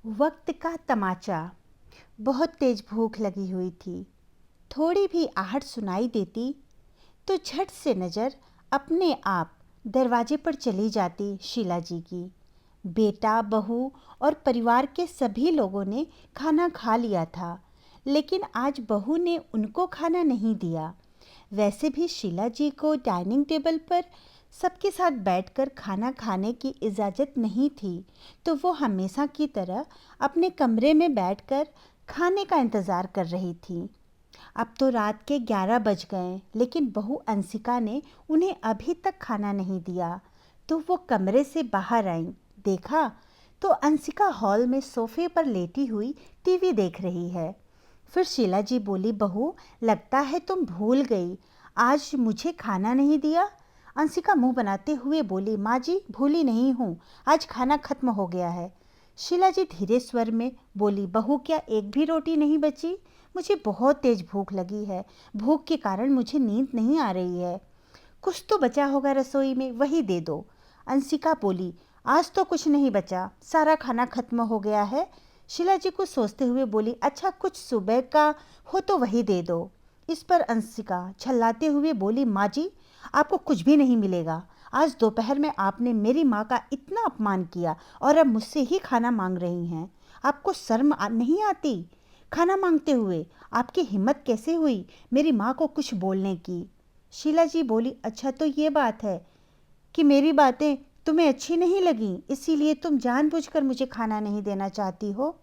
वक्त का तमाचा। बहुत तेज भूख लगी हुई थी। थोड़ी भी आहट सुनाई देती तो झट से नज़र अपने आप दरवाजे पर चली जाती शीला जी की। बेटा, बहू और परिवार के सभी लोगों ने खाना खा लिया था, लेकिन आज बहू ने उनको खाना नहीं दिया। वैसे भी शीला जी को डाइनिंग टेबल पर सबके साथ बैठकर खाना खाने की इजाज़त नहीं थी, तो वो हमेशा की तरह अपने कमरे में बैठकर खाने का इंतज़ार कर रही थी। अब तो रात के 11 बज गए, लेकिन बहू अंशिका ने उन्हें अभी तक खाना नहीं दिया। तो वो कमरे से बाहर आईं। देखा तो अंशिका हॉल में सोफे पर लेटी हुई टीवी देख रही है। फिर शीला जी बोली, बहू, लगता है तुम भूल गई, आज मुझे खाना नहीं दिया। अंशिका मुंह बनाते हुए बोली, माँ जी, भूली नहीं हूँ, आज खाना खत्म हो गया है। शीला जी धीरे स्वर में बोली, बहू, क्या एक भी रोटी नहीं बची? मुझे बहुत तेज भूख लगी है। भूख के कारण मुझे नींद नहीं आ रही है। कुछ तो बचा होगा रसोई में, वही दे दो। अंशिका बोली, आज तो कुछ नहीं बचा, सारा खाना खत्म हो गया है। शीला जी कुछ सोचते हुए बोली, अच्छा, कुछ सुबह का हो तो वही दे दो। इस पर अंशिका छल्लाते हुए बोली, माँ जी, आपको कुछ भी नहीं मिलेगा। आज दोपहर में आपने मेरी माँ का इतना अपमान किया और अब मुझसे ही खाना मांग रही हैं। आपको शर्म नहीं आती? खाना मांगते हुए आपकी हिम्मत कैसे हुई मेरी माँ को कुछ बोलने की? शीला जी बोली, अच्छा, तो ये बात है कि मेरी बातें तुम्हें अच्छी नहीं लगीं, इसीलिए तुम जानबूझकर मुझे खाना नहीं देना चाहती हो।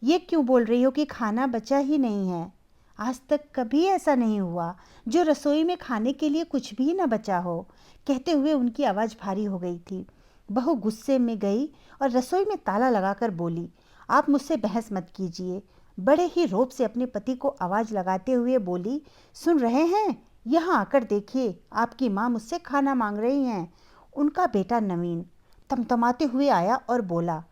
ये क्यों बोल रही हो कि खाना बचा ही नहीं है? आज तक कभी ऐसा नहीं हुआ जो रसोई में खाने के लिए कुछ भी न बचा हो। कहते हुए उनकी आवाज़ भारी हो गई थी। बहू गुस्से में गई और रसोई में ताला लगाकर बोली, आप मुझसे बहस मत कीजिए। बड़े ही रोब से अपने पति को आवाज़ लगाते हुए बोली, सुन रहे हैं? यहाँ आकर देखिए, आपकी माँ मुझसे खाना मांग रही हैं। उनका बेटा नवीन तमतमाते हुए आया और बोला,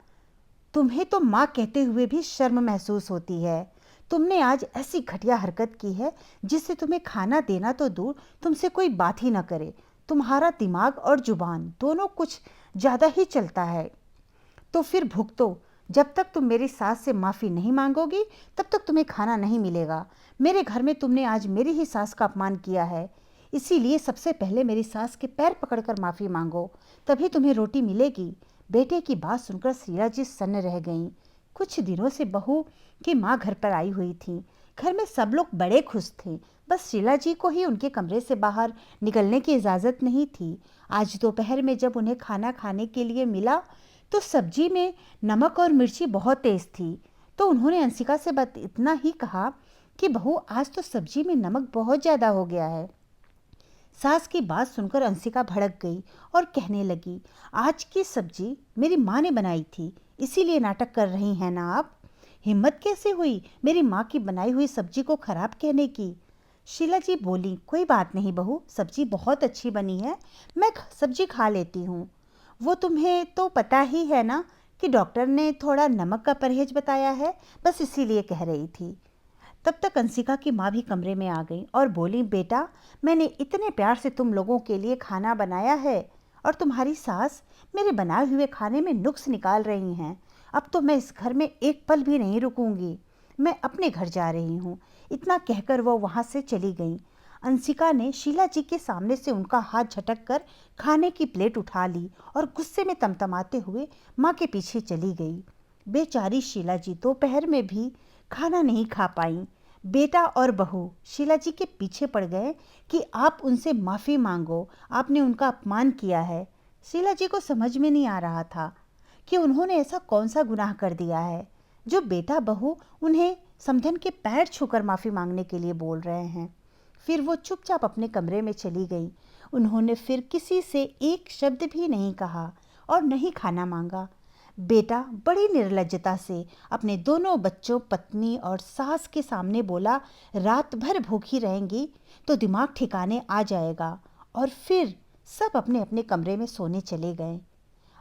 तुम्हें तो माँ कहते हुए भी शर्म महसूस होती है। तुमने आज ऐसी घटिया हरकत की है जिससे तुम्हें खाना देना तो दूर, तुमसे कोई बात ही ना करे। तुम्हारा दिमाग और जुबान दोनों कुछ ज़्यादा ही चलता है। तो फिर भुगतो। जब तक तुम मेरी सास से माफ़ी नहीं मांगोगी, तब तक तुम्हें खाना नहीं मिलेगा। मेरे घर में तुमने आज मेरी ही सास का अपमान किया है, इसीलिए सबसे पहले मेरी सास के पैर पकड़कर माफ़ी मांगो, तभी तुम्हें रोटी मिलेगी। बेटे की बात सुनकर शीला जी सन्न रह गईं। कुछ दिनों से बहू की माँ घर पर आई हुई थी। घर में सब लोग बड़े खुश थे, बस शीला जी को ही उनके कमरे से बाहर निकलने की इजाज़त नहीं थी। आज दोपहर में जब उन्हें खाना खाने के लिए मिला तो सब्जी में नमक और मिर्ची बहुत तेज़ थी। तो उन्होंने अंशिका से बस इतना ही कहा कि बहू, आज तो सब्जी में नमक बहुत ज़्यादा हो गया है। सास की बात सुनकर अंशिका भड़क गई और कहने लगी, आज की सब्जी मेरी माँ ने बनाई थी, इसीलिए नाटक कर रही हैं ना आप? हिम्मत कैसे हुई मेरी माँ की बनाई हुई सब्जी को खराब कहने की? शीला जी बोली, कोई बात नहीं बहू, सब्जी बहुत अच्छी बनी है, मैं सब्जी खा लेती हूँ। वो तुम्हें तो पता ही है ना कि डॉक्टर ने थोड़ा नमक का परहेज बताया है, बस इसीलिए कह रही थी। तब तक अंशिका की माँ भी कमरे में आ गई और बोली, बेटा, मैंने इतने प्यार से तुम लोगों के लिए खाना बनाया है और तुम्हारी सास मेरे बनाए हुए खाने में नुक्स निकाल रही हैं। अब तो मैं इस घर में एक पल भी नहीं रुकूंगी, मैं अपने घर जा रही हूँ। इतना कहकर वो वहाँ से चली गई। अंशिका ने शीला जी के सामने से उनका हाथ झटक कर खाने की प्लेट उठा ली और गुस्से में तमतमाते हुए माँ के पीछे चली गई। बेचारी शीला जी दोपहर में भी खाना नहीं खा पाई। बेटा और बहू शीला जी के पीछे पड़ गए कि आप उनसे माफ़ी मांगो, आपने उनका अपमान किया है। शीला जी को समझ में नहीं आ रहा था कि उन्होंने ऐसा कौन सा गुनाह कर दिया है जो बेटा बहू उन्हें समधन के पैर छूकर माफ़ी मांगने के लिए बोल रहे हैं। फिर वो चुपचाप अपने कमरे में चली गई। उन्होंने फिर किसी से एक शब्द भी नहीं कहा और नहीं खाना मांगा। बेटा बड़ी निर्लज्जता से अपने दोनों बच्चों, पत्नी और सास के सामने बोला, रात भर भूखी रहेंगी तो दिमाग ठिकाने आ जाएगा। और फिर सब अपने अपने कमरे में सोने चले गए।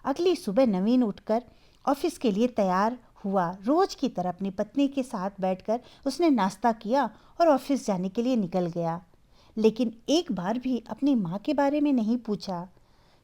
अगली सुबह नवीन उठकर ऑफिस के लिए तैयार हुआ। रोज की तरह अपनी पत्नी के साथ बैठकर उसने नाश्ता किया और ऑफिस जाने के लिए निकल गया, लेकिन एक बार भी अपनी माँ के बारे में नहीं पूछा।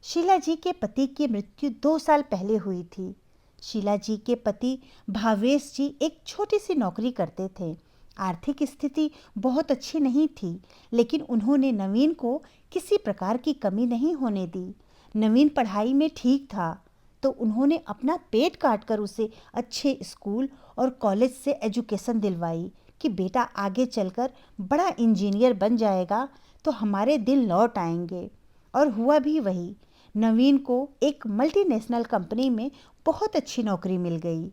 शीला जी के पति की मृत्यु 2 साल पहले हुई थी। शीला जी के पति भावेश जी एक छोटी सी नौकरी करते थे। आर्थिक स्थिति बहुत अच्छी नहीं थी, लेकिन उन्होंने नवीन को किसी प्रकार की कमी नहीं होने दी। नवीन पढ़ाई में ठीक था, तो उन्होंने अपना पेट काट कर उसे अच्छे स्कूल और कॉलेज से एजुकेशन दिलवाई कि बेटा आगे चलकर बड़ा इंजीनियर बन जाएगा तो हमारे दिन लौट आएंगे। और हुआ भी वही। नवीन को एक मल्टीनेशनल कंपनी में बहुत अच्छी नौकरी मिल गई।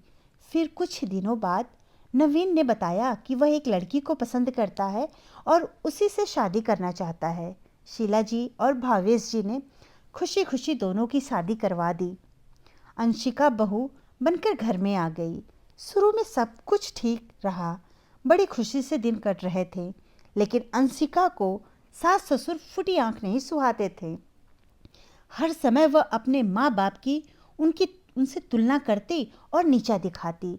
फिर कुछ दिनों बाद नवीन ने बताया कि वह एक लड़की को पसंद करता है और उसी से शादी करना चाहता है। शीला जी और भावेश जी ने खुशी खुशी दोनों की शादी करवा दी। अंशिका बहू बनकर घर में आ गई। शुरू में सब कुछ ठीक रहा, बड़ी खुशी से दिन कट रहे थे, लेकिन अंशिका को सास ससुर फूटी आंख नहीं सुहाते थे। हर समय वह अपने माँ बाप की उनसे तुलना करती और नीचा दिखाती।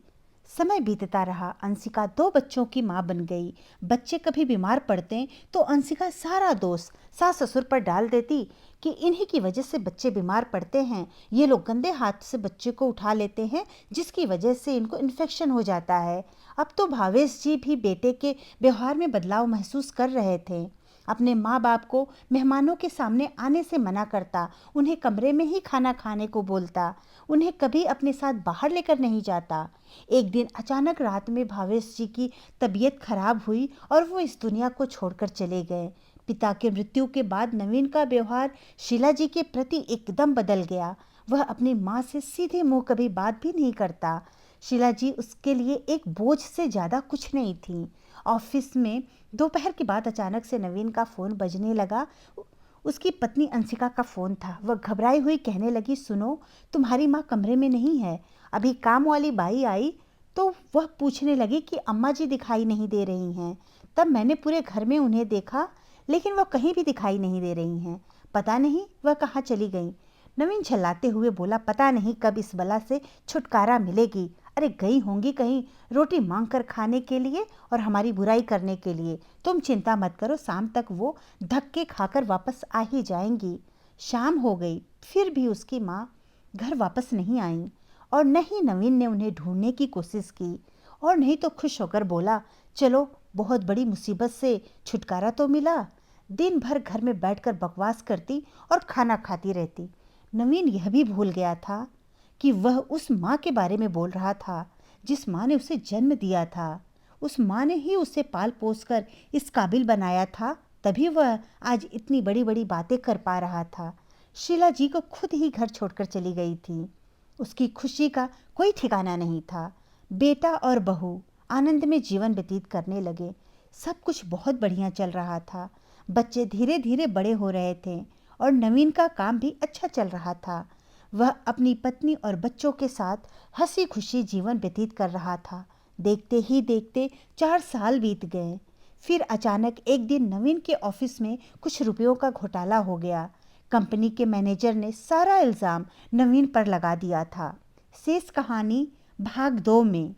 समय बीतता रहा, अंशिका 2 बच्चों की माँ बन गई। बच्चे कभी बीमार पड़ते तो अंशिका सारा दोष सास ससुर पर डाल देती कि इन्हीं की वजह से बच्चे बीमार पड़ते हैं, ये लोग गंदे हाथ से बच्चे को उठा लेते हैं जिसकी वजह से इनको इन्फेक्शन हो जाता है। अब तो भावेश जी भी बेटे के व्यवहार में बदलाव महसूस कर रहे थे। अपने माँ बाप को मेहमानों के सामने आने से मना करता, उन्हें कमरे में ही खाना खाने को बोलता, उन्हें कभी अपने साथ बाहर लेकर नहीं जाता। एक दिन अचानक रात में भावेश जी की तबीयत खराब हुई और वो इस दुनिया को छोड़कर चले गए। पिता के मृत्यु के बाद नवीन का व्यवहार शीला जी के प्रति एकदम बदल गया। वह अपनी माँ से सीधे मुंह कभी बात भी नहीं करता। शीला जी उसके लिए एक बोझ से ज़्यादा कुछ नहीं थी। ऑफिस में दोपहर के बाद अचानक से नवीन का फ़ोन बजने लगा। उसकी पत्नी अंशिका का फ़ोन था। वह घबराई हुई कहने लगी, सुनो, तुम्हारी माँ कमरे में नहीं है। अभी काम वाली बाई आई तो वह पूछने लगी कि अम्मा जी दिखाई नहीं दे रही हैं। तब मैंने पूरे घर में उन्हें देखा, लेकिन वह कहीं भी दिखाई नहीं दे रही हैं। पता नहीं वह कहाँ चली गई। नवीन झल्लाते हुए बोला, पता नहीं कब इस बला से छुटकारा मिलेगी। अरे गई होंगी कहीं रोटी मांग कर खाने के लिए और हमारी बुराई करने के लिए। तुम चिंता मत करो, शाम तक वो धक्के खाकर वापस आ ही जाएंगी। शाम हो गई, फिर भी उसकी माँ घर वापस नहीं आई और न ही नवीन ने उन्हें ढूंढने की कोशिश की और नहीं तो खुश होकर बोला, चलो बहुत बड़ी मुसीबत से छुटकारा तो मिला। दिन भर घर में बैठकर बकवास करती और खाना खाती रहती। नवीन यह भी भूल गया था कि वह उस माँ के बारे में बोल रहा था जिस माँ ने उसे जन्म दिया था। उस माँ ने ही उसे पाल पोस कर इस काबिल बनाया था, तभी वह आज इतनी बड़ी बड़ी बातें कर पा रहा था। शीला जी को खुद ही घर छोड़कर चली गई थी। उसकी खुशी का कोई ठिकाना नहीं था। बेटा और बहू आनंद में जीवन व्यतीत करने लगे। सब कुछ बहुत बढ़िया चल रहा था। बच्चे धीरे धीरे बड़े हो रहे थे और नवीन का काम भी अच्छा चल रहा था। वह अपनी पत्नी और बच्चों के साथ हंसी खुशी जीवन व्यतीत कर रहा था। देखते ही देखते 4 साल बीत गए। फिर अचानक एक दिन नवीन के ऑफिस में कुछ रुपयों का घोटाला हो गया। कंपनी के मैनेजर ने सारा इल्ज़ाम नवीन पर लगा दिया था। शेष कहानी भाग 2 में।